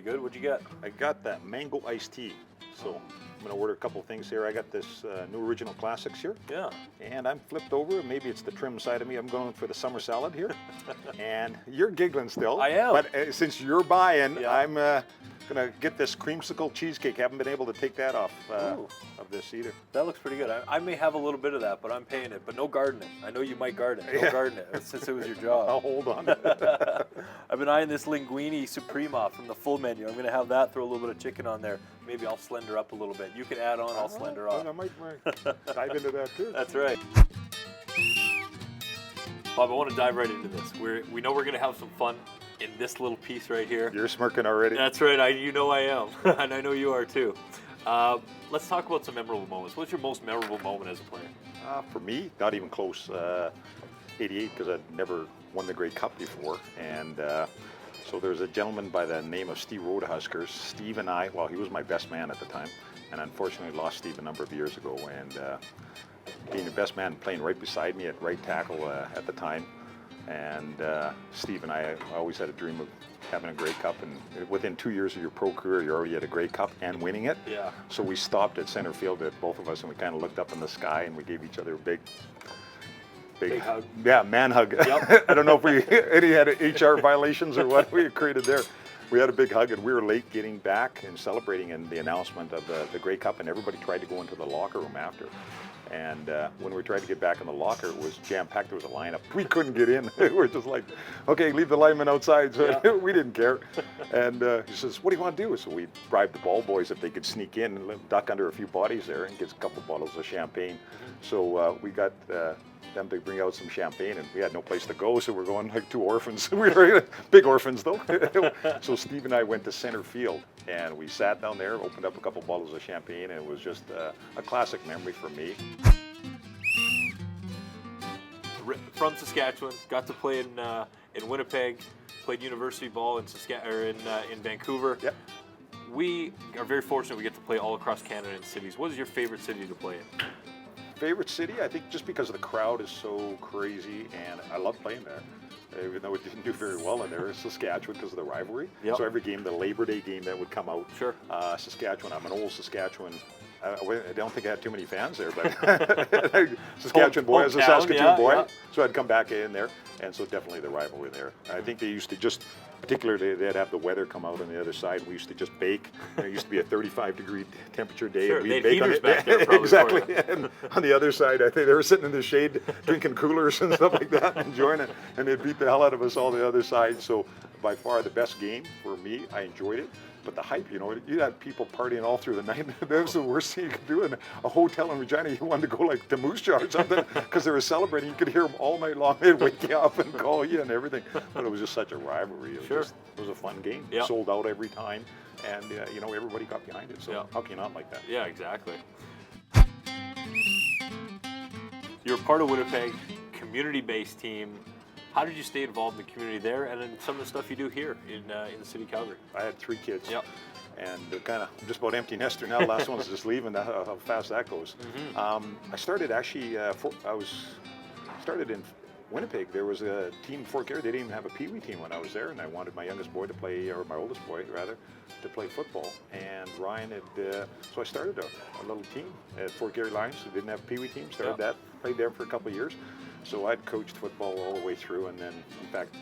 good. What'd you get? I got that mango iced tea. So I'm going to order a couple of things here. I got this new original classics here. Yeah. And I'm flipped over. Maybe it's the trim side of me. I'm going for the summer salad here. And you're giggling still. I am. But since you're buying, Yeah. I'm going to get this creamsicle cheesecake. Haven't been able to take that off of this either. That looks pretty good. I may have a little bit of that, but I'm paying it. But no gardening. I know you might garden. No garden it since it was your job. I'll hold on. I've been eyeing this linguine suprema from the full menu. I'm going to have that, throw a little bit of chicken on there. Maybe I'll slender up a little bit. You can add on, I'll slender up. I might dive into that too. That's right. Bob, I want to dive right into this. We know we're going to have some fun in this little piece right here. You're smirking already. That's right. You know I am. And I know you are too. Let's talk about some memorable moments. What's your most memorable moment as a player? For me, not even close. 88, because I'd never won the Grey Cup before. And so there's a gentleman by the name of Steve Rodehuskers. Steve and I, well, he was my best man at the time. And unfortunately lost Steve a number of years ago. And being the best man, playing right beside me at right tackle at the time. And Steve and I always had a dream of having a Grey Cup, and within 2 years of your pro career, you're already at a Grey Cup and winning it. Yeah. So we stopped at center field, at both of us, and we kind of looked up in the sky, and we gave each other a big hug. Yeah, man hug. Yep. I don't know if any had HR violations or what we created there. We had a big hug, and we were late getting back and celebrating in the announcement of the Grey Cup, and everybody tried to go into the locker room after. And when we tried to get back in the locker, it was jam-packed. There was a lineup. We couldn't get in. We were just like, okay, leave the linemen outside. So we didn't care. And he says, what do you want to do? So we bribed the ball boys if they could sneak in and duck under a few bodies there and get a couple bottles of champagne. So we got them to bring out some champagne, and we had no place to go, so we're going like two orphans. We were big orphans though. So Steve and I went to center field, and we sat down there, opened up a couple bottles of champagne, and it was just a classic memory for me. From Saskatchewan, got to play in Winnipeg, played university ball in in Vancouver. Yep. We are very fortunate we get to play all across Canada in cities. What is your favorite city to play in? Favorite city, I think just because the crowd is so crazy, and I love playing there. Even though it didn't do very well in there, it's Saskatchewan because of the rivalry. Yep. So every game, the Labor Day game that would come out, Sure. Saskatchewan, I'm an old Saskatchewan. I don't think I had too many fans there, but Saskatchewan boy, as a Saskatoon boy, yeah. so I'd come back in there, and so definitely the rivalry there. I think they used to just, particularly they'd have the weather come out on the other side. We used to just bake. It used to be a 35-degree temperature day. Sure, and they'd bake heaters on back there probably exactly. for you. And on the other side, I think they were sitting in the shade drinking coolers and stuff like that, enjoying it, and they'd beat the hell out of us all the other side. So by far the best game for me. I enjoyed it. But the hype, you know, you had people partying all through the night. That was the worst thing you could do in a hotel in Regina. You wanted to go like to Moose Jaw or something because they were celebrating. You could hear them all night long. They'd wake you up and call you and everything. But it was just such a rivalry. It was a fun game. Yep. Sold out every time. And, you know, everybody got behind it. So how can you not like that? Yeah, exactly. You're part of Winnipeg, community-based team. How did you stay involved in the community there, and in some of the stuff you do here in the city of Calgary? I had 3 kids. Yep. And they're kind of just about empty nester now. The last one's just leaving. How fast that goes. I started actually. Started in Winnipeg. There was a team in Fort Garry. They didn't even have a Pee Wee team when I was there, and I wanted my youngest boy to play, or my oldest boy rather, to play football. And Ryan had. So I started a little team at Fort Garry Lions. Who didn't have a Pee Wee team. Started that. Played there for a couple of years. So I'd coached football all the way through, and then in fact,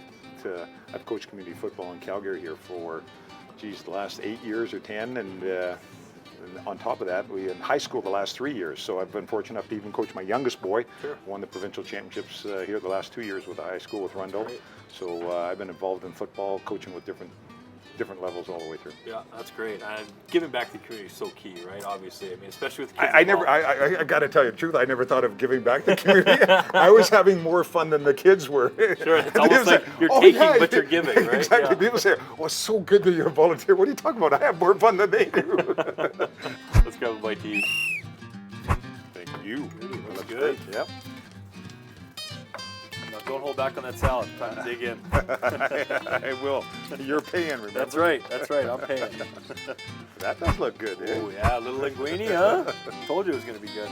I've coached community football in Calgary here for, the last 8 years or 10, and on top of that, we in high school the last 3 years. So I've been fortunate enough to even coach my youngest boy. Sure. Won the provincial championships here the last 2 years with the high school with Rundle. Great. So I've been involved in football, coaching with different levels all the way through. Yeah, that's great. And giving back to the community is so key, right? Obviously, I mean, especially with kids. I got to tell you the truth. I never thought of giving back to the community. I was having more fun than the kids were. Sure, it's almost like you're taking, but you're giving, right? Exactly. Yeah. People say, "Oh, it's so good that you're a volunteer." What are you talking about? I have more fun than they do. Let's grab a bite to eat. Thank you. Looks good. Yep. Now, don't hold back on that salad. Time to dig in. I will. You're paying, remember? That's right. That's right. I'm paying. That does look good, eh? Oh, yeah. A little linguine, huh? Told you it was going to be good.